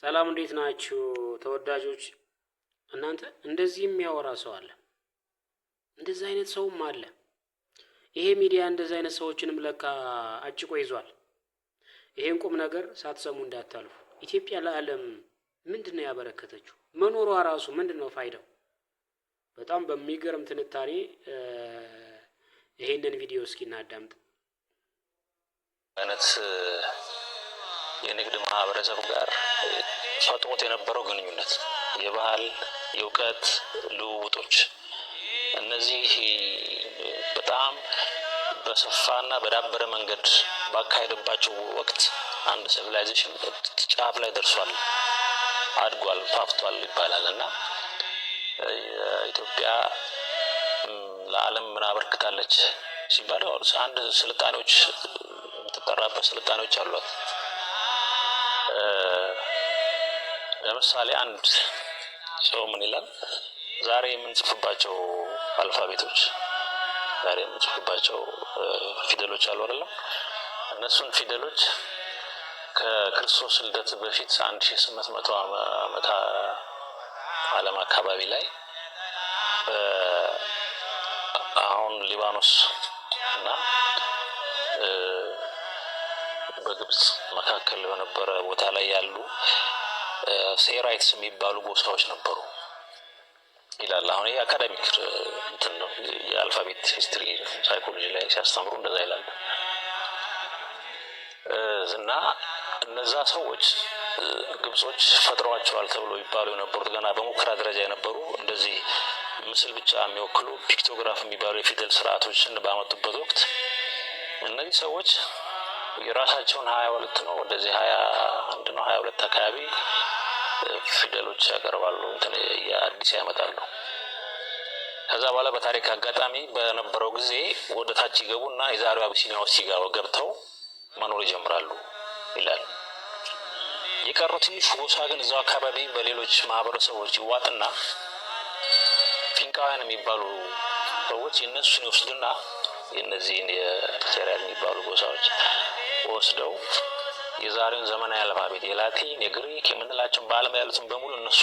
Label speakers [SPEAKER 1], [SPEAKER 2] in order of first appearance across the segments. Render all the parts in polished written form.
[SPEAKER 1] ሰላም እንዴት ናችሁ ተወዳጆች? እናንተ እንደዚህ የሚያወራ ሰው አለ፣ እንደዚህ አይነት ሰውም አለ። ይሄ ሚዲያ እንደዚህ አይነት ሰዎችንም ለካ አጭቆ ይዟል። ይሄን ቁም ነገር ሳትሰሙ እንዳታልፉ። ኢትዮጵያ ለዓለም ምንድነው ያበረከተችው? መኖሯ ራሱ ምንድነው ፋይዳው? በጣም በሚገርም ትንታኔ ይሄንን ቪዲዮ እስኪ እናዳምጥ።
[SPEAKER 2] አይነት የንግድ ማህበረሰብ ጋር ፈጥሮት የነበረው ግንኙነት፣ የባህል የእውቀት ልውውጦች፣ እነዚህ በጣም በሰፋና በዳበረ መንገድ ባካሄደባቸው ወቅት አንድ ሲቪላይዜሽን ጫፍ ላይ ደርሷል፣ አድጓል፣ ፋፍቷል ይባላል እና ኢትዮጵያ ለዓለም ምን አበርክታለች ሲባል አንድ ስልጣኔዎች የምትጠራበት ስልጣኔዎች አሏት። ለምሳሌ አንድ ሰው ምን ይላል? ዛሬ የምንጽፍባቸው አልፋቤቶች፣ ዛሬ የምንጽፍባቸው ፊደሎች አሉ አይደለም? እነሱን ፊደሎች ከክርስቶስ ልደት በፊት 1800 ዓመት ዓለም አካባቢ ላይ አሁን ሊባኖስ እና በግብጽ መካከል በነበረ ቦታ ላይ ያሉ ሴራይትስ የሚባሉ ጎሳዎች ነበሩ ይላል። አሁን ይሄ አካዳሚክ እንትን ነው፣ የአልፋቤት ሂስትሪ ሳይኮሎጂ ላይ ሲያስተምሩ እንደዛ ይላል። እና እነዛ ሰዎች ግብጾች ፈጥረዋቸዋል ተብሎ ይባሉ የነበሩት ገና በሙከራ ደረጃ የነበሩ እንደዚህ ምስል ብቻ የሚወክሉ ፒክቶግራፍ የሚባሉ የፊደል ስርዓቶችን ባመጡበት ወቅት እነዚህ ሰዎች የራሳቸውን 22 ነው ወደዚህ 21 ነው 22 አካባቢ ፊደሎች ያቀርባሉ፣ እንትን አዲስ ያመጣሉ። ከዛ በኋላ በታሪክ አጋጣሚ በነበረው ጊዜ ወደ ታች ይገቡና የዛሬው አቢሲኒያ ውስጥ ገብተው መኖር ይጀምራሉ ይላል። የቀረው ትንሽ ጎሳ ግን እዛው አካባቢ በሌሎች ማህበረሰቦች ይዋጥና ፊንቃውያን የሚባሉ ሰዎች የነሱን ይወስዱና የነዚህን የሴራል የሚባሉ ጎሳዎች ወስደው የዛሬውን ዘመናዊ አልፋቤት የላቲን የግሪክ የምንላቸውን በዓለም ያሉትን በሙሉ እነሱ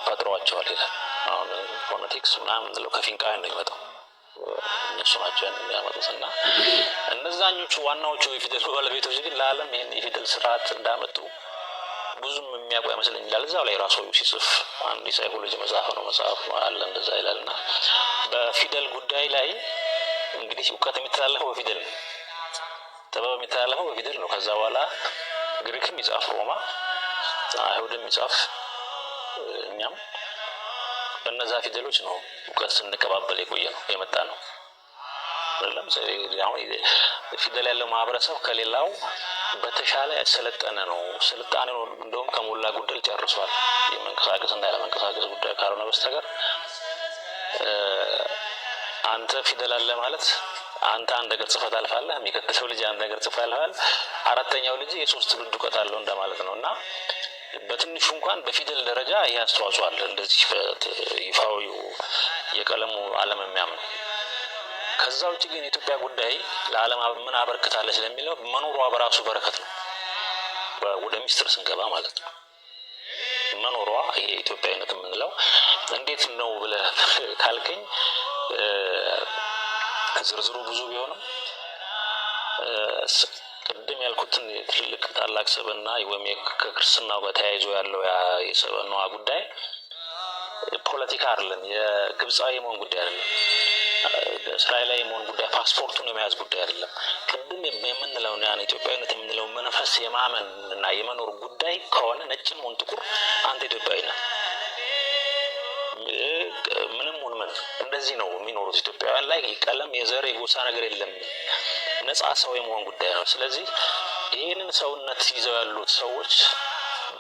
[SPEAKER 2] ፈጥረዋቸዋል ይላል። አሁን ፎኔቲክስ ምናምን እንለው ከፊንቃውያን ነው የሚመጣው፣ እነሱ ናቸው የሚያመጡት። እና እነዛኞቹ ዋናዎቹ የፊደል ባለቤቶች ግን ለዓለም ይህን የፊደል ስርዓት እንዳመጡ ብዙም የሚያውቁ አይመስለኝ ይላል። እዛው ላይ ራሱ ሲጽፍ አንድ የሳይኮሎጂ መጽሐፍ ነው፣ መጽሐፍ አለ እንደዛ ይላል። እና በፊደል ጉዳይ ላይ እንግዲህ እውቀት የሚተላለፈው በፊደል ነው፣ ጥበብ የሚተላለፈው በፊደል ነው። ከዛ በኋላ ግሪክም ይጻፍ ሮማ፣ አይሁድም ይጻፍ እኛም በእነዛ ፊደሎች ነው እውቀት ስንቀባበል የቆየ ነው የመጣ ነው። ለምሳሌ አሁን ፊደል ያለው ማህበረሰብ ከሌላው በተሻለ ያሰለጠነ ነው። ስልጣኔው እንደውም ከሞላ ጎደል ጨርሷል። የመንቀሳቀስ እና ያለመንቀሳቀስ ጉዳይ ካልሆነ በስተቀር አንተ ፊደል አለ ማለት አንተ አንድ ነገር ጽፈህ ታልፋለህ፣ የሚከተለው ልጅ አንድ ነገር ጽፎ ያልፋል፣ አራተኛው ልጅ የሶስት ትውልድ እውቀት አለው እንደማለት ነው። እና በትንሹ እንኳን በፊደል ደረጃ ይሄ አስተዋጽኦ አለ። እንደዚህ ይፋዊው የቀለሙ ዓለም የሚያምነው። ከዛ ውጭ ግን የኢትዮጵያ ጉዳይ ለዓለም ምን አበርክታለች ለሚለው መኖሯ በራሱ በረከት ነው። ወደ ሚስጥር ስንገባ ማለት ነው መኖሯ ይሄ ኢትዮጵያዊነት የምንለው እንዴት ነው ብለህ ካልከኝ ዝርዝሩ ብዙ ቢሆንም ቅድም ያልኩትን ትልቅ ታላቅ ሰብዕና ወይም ከክርስትናው ጋር ተያይዞ ያለው የሰብዕናዋ ጉዳይ ፖለቲካ አይደለም፣ የግብፃዊ መሆን ጉዳይ አይደለም፣ እስራኤላዊ መሆን ጉዳይ፣ ፓስፖርቱን የመያዝ ጉዳይ አይደለም። ቅድም የምንለው ያን ኢትዮጵያዊነት የምንለው መንፈስ የማመን እና የመኖር ጉዳይ ከሆነ ነጭም ሆን ጥቁር አንተ ኢትዮጵያዊ ነህ። ምንም ሆን ምን እንደዚህ ነው የሚኖሩት ኢትዮጵያውያን ላይ ቀለም፣ የዘር፣ የጎሳ ነገር የለም። ነፃ ሰው የመሆን ጉዳይ ነው። ስለዚህ ይህንን ሰውነት ይዘው ያሉት ሰዎች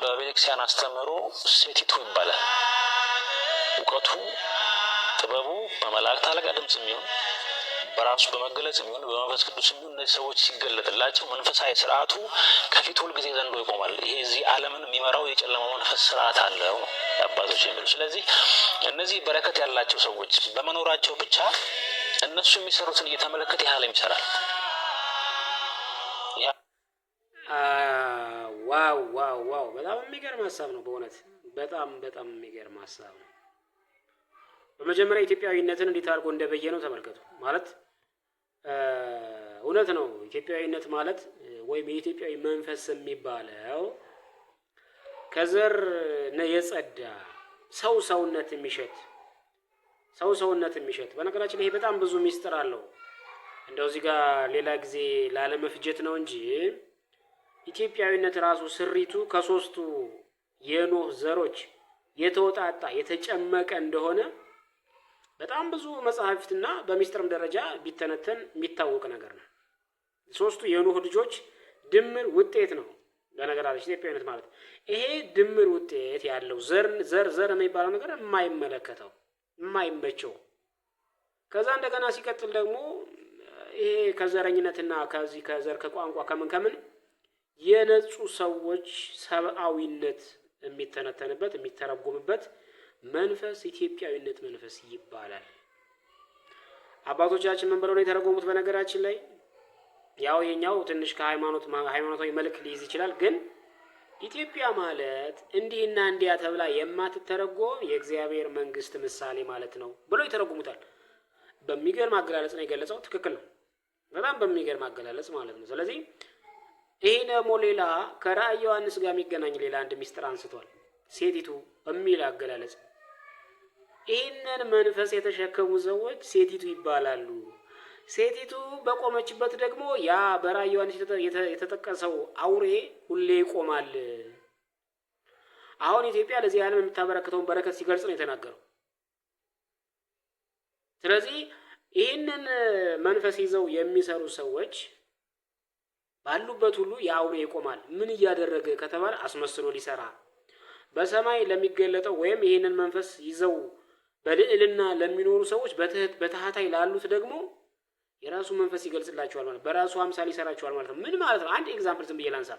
[SPEAKER 2] በቤተክርስቲያን አስተምህሮ ሴቲቱ ይባላል። እውቀቱ ጥበቡ በመላእክት አለቃ ድምጽ የሚሆን በራሱ በመገለጽ የሚሆን በመንፈስ ቅዱስ የሚሆን እነዚህ ሰዎች ሲገለጥላቸው መንፈሳዊ ስርዓቱ ከፊት ሁል ጊዜ ዘንዶ ይቆማል። ይሄ እዚህ ዓለምን የሚመራው የጨለማው መንፈስ ስርዓት አለው ነው አባቶች የሚሉ። ስለዚህ እነዚህ በረከት ያላቸው ሰዎች በመኖራቸው ብቻ እነሱ የሚሰሩትን እየተመለከተ ያህልም ይሰራል።
[SPEAKER 1] ዋው ዋው ዋው! በጣም የሚገርም ሀሳብ ነው በእውነት በጣም በጣም የሚገርም ሀሳብ ነው። በመጀመሪያ ኢትዮጵያዊነትን እንዴት አድርጎ እንደበየነው ተመልከቱ። ማለት እውነት ነው። ኢትዮጵያዊነት ማለት ወይም የኢትዮጵያዊ መንፈስ የሚባለው ከዘር የጸዳ ሰውነት የሚሸት ሰውነት የሚሸት። በነገራችን ላይ ይሄ በጣም ብዙ ሚስጥር አለው። እንደው እዚህ ጋር ሌላ ጊዜ ላለመፍጀት ነው እንጂ ኢትዮጵያዊነት ራሱ ስሪቱ ከሶስቱ የኖህ ዘሮች የተወጣጣ የተጨመቀ እንደሆነ በጣም ብዙ መጽሐፍትና በሚስጥርም ደረጃ ቢተነተን የሚታወቅ ነገር ነው። ሶስቱ የኖህ ልጆች ድምር ውጤት ነው። በነገራችን ኢትዮጵያዊነት ማለት ይሄ ድምር ውጤት ያለው ዘር የሚባለው ነገር የማይመለከተው የማይመቸው፣ ከዛ እንደገና ሲቀጥል ደግሞ ይሄ ከዘረኝነትና ከዚህ ከዘር ከቋንቋ ከምን የነጹ ሰዎች ሰብአዊነት የሚተነተንበት የሚተረጎምበት መንፈስ ኢትዮጵያዊነት መንፈስ ይባላል። አባቶቻችን ምን ብለው ነው የተረጎሙት? በነገራችን ላይ ያው የኛው ትንሽ ከሃይማኖታዊ መልክ ሊይዝ ይችላል፣ ግን ኢትዮጵያ ማለት እንዲህና እንዲያ ተብላ የማትተረጎም የእግዚአብሔር መንግስት ምሳሌ ማለት ነው ብለው ይተረጉሙታል። በሚገርም አገላለጽ ነው የገለጸው። ትክክል ነው። በጣም በሚገርም አገላለጽ ማለት ነው። ስለዚህ ይሄ ደግሞ ሌላ ከራእየ ዮሐንስ ጋር የሚገናኝ ሌላ አንድ ሚስጥር አንስቷል። ሴቲቱ የሚል አገላለጽ። ይህንን መንፈስ የተሸከሙ ሰዎች ሴቲቱ ይባላሉ። ሴቲቱ በቆመችበት ደግሞ ያ በራእየ ዮሐንስ የተጠቀሰው አውሬ ሁሌ ይቆማል። አሁን ኢትዮጵያ ለዚህ ዓለም የምታበረክተውን በረከት ሲገልጽ ነው የተናገረው። ስለዚህ ይህንን መንፈስ ይዘው የሚሰሩ ሰዎች ባሉበት ሁሉ የአውሬ ይቆማል። ምን እያደረገ ከተባለ አስመስሎ ሊሰራ በሰማይ ለሚገለጠው ወይም ይህንን መንፈስ ይዘው በልዕልና ለሚኖሩ ሰዎች በታህታይ ላሉት ደግሞ የራሱ መንፈስ ይገልጽላቸዋል ማለት በራሱ አምሳል ይሰራቸዋል ማለት ነው። ምን ማለት ነው? አንድ ኤግዛምፕል ዝም ብዬ ላንሳ።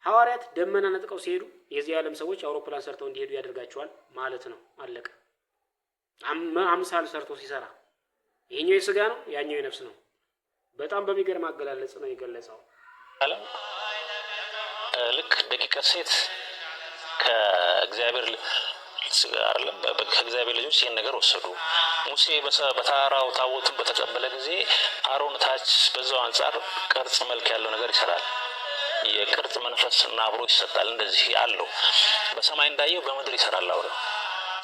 [SPEAKER 1] ሐዋርያት ደመና ነጥቀው ሲሄዱ የዚህ ዓለም ሰዎች አውሮፕላን ሰርተው እንዲሄዱ ያደርጋቸዋል ማለት ነው። አለቀ። አምሳል ሰርቶ ሲሰራ ይሄኛው የስጋ ነው፣ ያኛው የነፍስ ነው። በጣም በሚገርም አገላለጽ ነው የገለጸው።
[SPEAKER 2] ልክ ደቂቀ ሴት ከእግዚአብሔር ከእግዚአብሔር ልጆች ይህን ነገር ወሰዱ። ሙሴ በተራራው ታቦቱን በተቀበለ ጊዜ አሮን ታች በዛው አንጻር ቅርጽ መልክ ያለው ነገር ይሰራል። የቅርጽ መንፈስ እና አብሮ ይሰጣል። እንደዚህ አለው። በሰማይ እንዳየው በምድር ይሰራል አውሬው።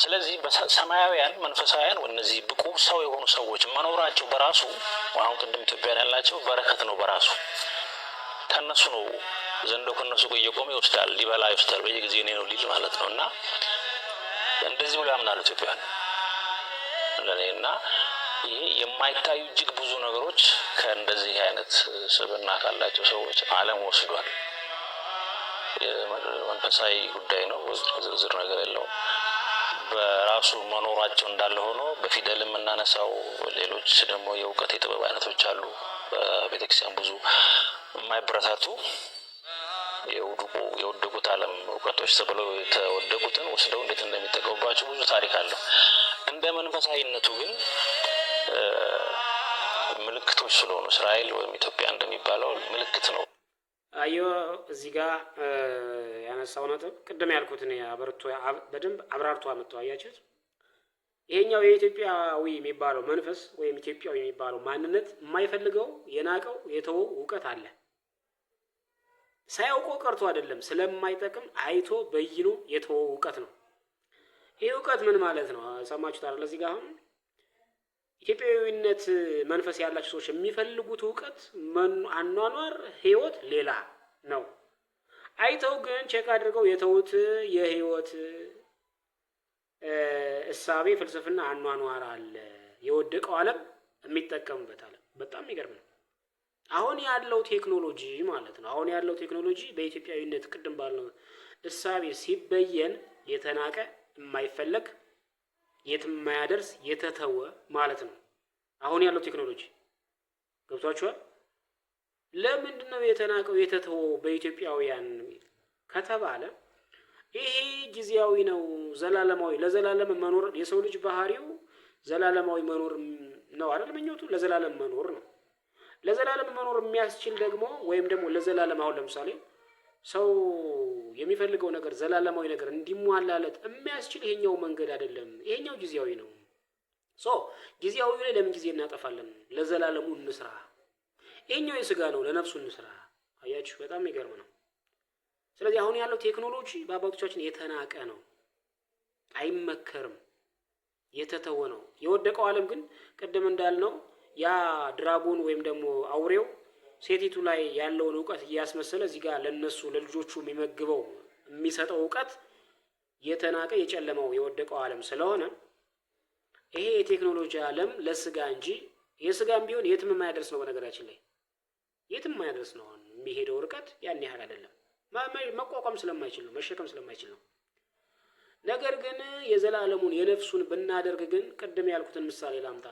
[SPEAKER 2] ስለዚህ በሰማያውያን መንፈሳውያን እነዚህ ብቁ ሰው የሆኑ ሰዎች መኖራቸው በራሱ አሁን ቅድም ኢትዮጵያን ያላቸው በረከት ነው። በራሱ ከነሱ ነው ዘንዶ ከነሱ እየቆመ ይወስዳል፣ ሊበላ ይወስዳል። በየጊዜ እኔ ነው ሊል ማለት ነው። እና እንደዚህ ብሎ ያምናሉ ኢትዮጵያን እና ይሄ የማይታዩ እጅግ ብዙ ነገሮች ከእንደዚህ አይነት ስብዕና ካላቸው ሰዎች ዓለም ወስዷል። መንፈሳዊ ጉዳይ ነው፣ ዝርዝር ነገር የለውም። በራሱ መኖራቸው እንዳለ ሆኖ በፊደል የምናነሳው ሌሎች ደግሞ የእውቀት የጥበብ አይነቶች አሉ። በቤተክርስቲያን ብዙ የማይበረታቱ የወደቁት ዓለም እውቀቶች ተብለው የተወደቁትን ወስደው እንዴት እንደሚጠቀሙባቸው ብዙ ታሪክ አለው። እንደ መንፈሳዊነቱ ግን ምልክቶች ስለሆኑ እስራኤል ወይም ኢትዮጵያ እንደሚባለው ምልክት ነው።
[SPEAKER 1] አዮ እዚህ ጋር ያነሳው ነጥብ ቅድም ያልኩትን በደንብ አብራርቶ አመጣው። አያችሁት? ይሄኛው የኢትዮጵያዊ የሚባለው መንፈስ ወይም ኢትዮጵያዊ የሚባለው ማንነት የማይፈልገው የናቀው የተወው እውቀት አለ። ሳያውቀው ቀርቶ አይደለም፣ ስለማይጠቅም አይቶ በይኖ የተወው እውቀት ነው። ይህ እውቀት ምን ማለት ነው? ሰማችሁት አይደል? እዚህ ጋር አሁን ኢትዮጵያዊነት መንፈስ ያላቸው ሰዎች የሚፈልጉት እውቀት አኗኗር ህይወት ሌላ ነው። አይተው ግን ቼክ አድርገው የተውት የህይወት እሳቤ ፍልስፍና አኗኗር አለ። የወደቀው ዓለም የሚጠቀምበት ዓለም በጣም የሚገርም ነው። አሁን ያለው ቴክኖሎጂ ማለት ነው። አሁን ያለው ቴክኖሎጂ በኢትዮጵያዊነት ቅድም ባለው እሳቤ ሲበየን የተናቀ የማይፈለግ የትም የማያደርስ የተተወ ማለት ነው። አሁን ያለው ቴክኖሎጂ ገብቷችኋል? ለምንድን ነው የተናቀው የተተወው በኢትዮጵያውያን ከተባለ ይሄ ጊዜያዊ ነው። ዘላለማዊ ለዘላለም መኖር የሰው ልጅ ባህሪው ዘላለማዊ መኖር ነው አይደል? ምኞቱ ለዘላለም መኖር ነው። ለዘላለም መኖር የሚያስችል ደግሞ ወይም ደግሞ ለዘላለም አሁን ለምሳሌ ሰው የሚፈልገው ነገር ዘላለማዊ ነገር እንዲሟላለት የሚያስችል ይሄኛው መንገድ አይደለም። ይሄኛው ጊዜያዊ ነው። ጊዜያዊ ላይ ለምን ጊዜ እናጠፋለን? ለዘላለሙ እንስራ። ይሄኛው የስጋ ነው፣ ለነፍሱ እንስራ። አያችሁ፣ በጣም የሚገርም ነው። ስለዚህ አሁን ያለው ቴክኖሎጂ በአባቶቻችን የተናቀ ነው፣ አይመከርም፣ የተተወ ነው። የወደቀው ዓለም ግን ቅድም እንዳልነው ያ ድራጎን ወይም ደግሞ አውሬው ሴቲቱ ላይ ያለውን እውቀት እያስመሰለ እዚህ ጋር ለነሱ ለልጆቹ የሚመግበው የሚሰጠው እውቀት የተናቀ የጨለመው የወደቀው ዓለም ስለሆነ ይሄ የቴክኖሎጂ ዓለም ለስጋ እንጂ የስጋም ቢሆን የትም የማያደርስ ነው። በነገራችን ላይ የትም የማያደርስ ነው። የሚሄደው ርቀት ያን ያህል አይደለም። መቋቋም ስለማይችል ነው፣ መሸከም ስለማይችል ነው። ነገር ግን የዘላለሙን የነፍሱን ብናደርግ ግን ቅድም ያልኩትን ምሳሌ ላምጣ።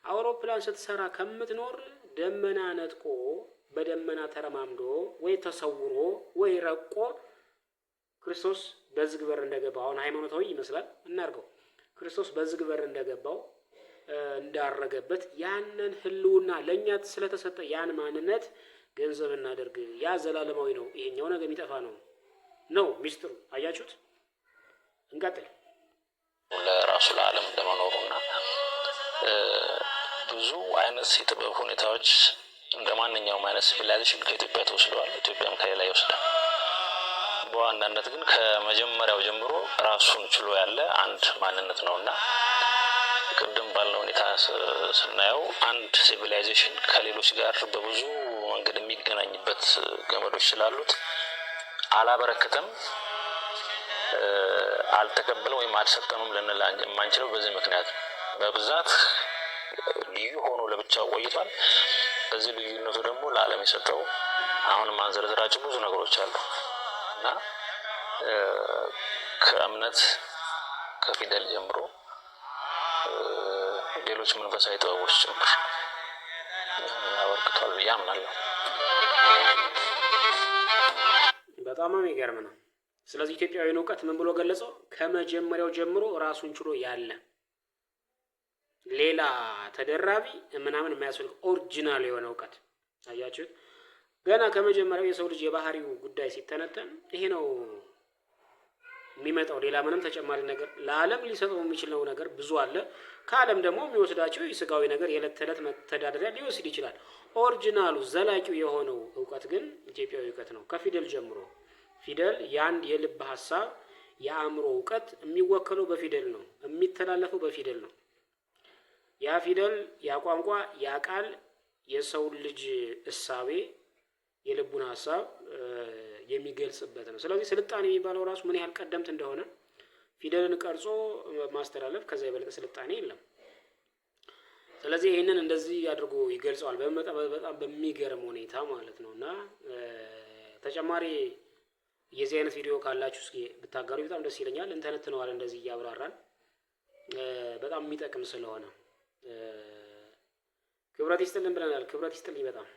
[SPEAKER 1] አውሮፕላን ስትሰራ ከምትኖር ደመና ነጥቆ በደመና ተረማምዶ ወይ ተሰውሮ ወይ ረቆ ክርስቶስ በዝግ በር እንደገባው፣ አሁን ሃይማኖታዊ ይመስላል እናርገው፣ ክርስቶስ በዝግ በር እንደገባው እንዳረገበት ያንን ህልውና ለእኛ ስለተሰጠ ያን ማንነት ገንዘብ እናደርግ። ያ ዘላለማዊ ነው፣ ይሄኛው ነገር የሚጠፋ ነው ሚስጥሩ። አያችሁት? እንቀጥል።
[SPEAKER 2] ለራሱ ለዓለም እንደመኖሩና ብዙ አይነት የጥበብ ሁኔታዎች እንደ ማንኛውም አይነት ሲቪላይዜሽን ከኢትዮጵያ ተወስደዋል። ኢትዮጵያም ከሌላ ይወስዳል። በዋናነት ግን ከመጀመሪያው ጀምሮ ራሱን ችሎ ያለ አንድ ማንነት ነውና ቅድም ባለው ሁኔታ ስናየው አንድ ሲቪላይዜሽን ከሌሎች ጋር በብዙ መንገድ የሚገናኝበት ገመዶች ስላሉት አላበረከተም፣ አልተቀበለም ወይም አልሰጠኑም ልንል የማንችለው በዚህ ምክንያት በብዛት ልዩ ሆኖ ለብቻው ቆይቷል። በዚህ ልዩነቱ ደግሞ ለዓለም የሰጠው አሁን ማንዘርዝራቸው ብዙ ነገሮች አሉ እና ከእምነት ከፊደል ጀምሮ ሌሎች መንፈሳዊ ጥበቦች ጭምር አበርክቷል ብዬ አምናለሁ።
[SPEAKER 1] በጣም የሚገርም ነው። ስለዚህ ኢትዮጵያዊን እውቀት ምን ብሎ ገለጸው? ከመጀመሪያው ጀምሮ ራሱን ችሎ ያለ ሌላ ተደራቢ ምናምን የማያስፈልግ ኦሪጂናል የሆነ እውቀት። አያችሁት? ገና ከመጀመሪያው የሰው ልጅ የባህሪው ጉዳይ ሲተነተን ይሄ ነው የሚመጣው። ሌላ ምንም ተጨማሪ ነገር ለዓለም ሊሰጠው የሚችለው ነገር ብዙ አለ። ከዓለም ደግሞ የሚወስዳቸው የስጋዊ ነገር የዕለት ተዕለት መተዳደሪያ ሊወስድ ይችላል። ኦሪጂናሉ ዘላቂው የሆነው እውቀት ግን ኢትዮጵያዊ እውቀት ነው። ከፊደል ጀምሮ ፊደል የአንድ የልብ ሀሳብ የአእምሮ እውቀት የሚወከለው በፊደል ነው፣ የሚተላለፈው በፊደል ነው። ያ ፊደል ያ ቋንቋ ያ ቃል የሰው ልጅ እሳቤ የልቡን ሀሳብ የሚገልጽበት ነው። ስለዚህ ስልጣኔ የሚባለው ራሱ ምን ያህል ቀደምት እንደሆነ ፊደልን ቀርጾ ማስተላለፍ ከዛ የበለጠ ስልጣኔ የለም። ስለዚህ ይህንን እንደዚህ አድርጎ ይገልጸዋል በጣም በሚገርም ሁኔታ ማለት ነው። እና ተጨማሪ የዚህ አይነት ቪዲዮ ካላችሁ እስኪ ብታጋሩ በጣም ደስ ይለኛል። እንተነትነዋል እንደዚህ እያብራራን በጣም የሚጠቅም ስለሆነ ክብረት ይስጥልን ብለናል። ክብረት ይስጥልኝ በጣም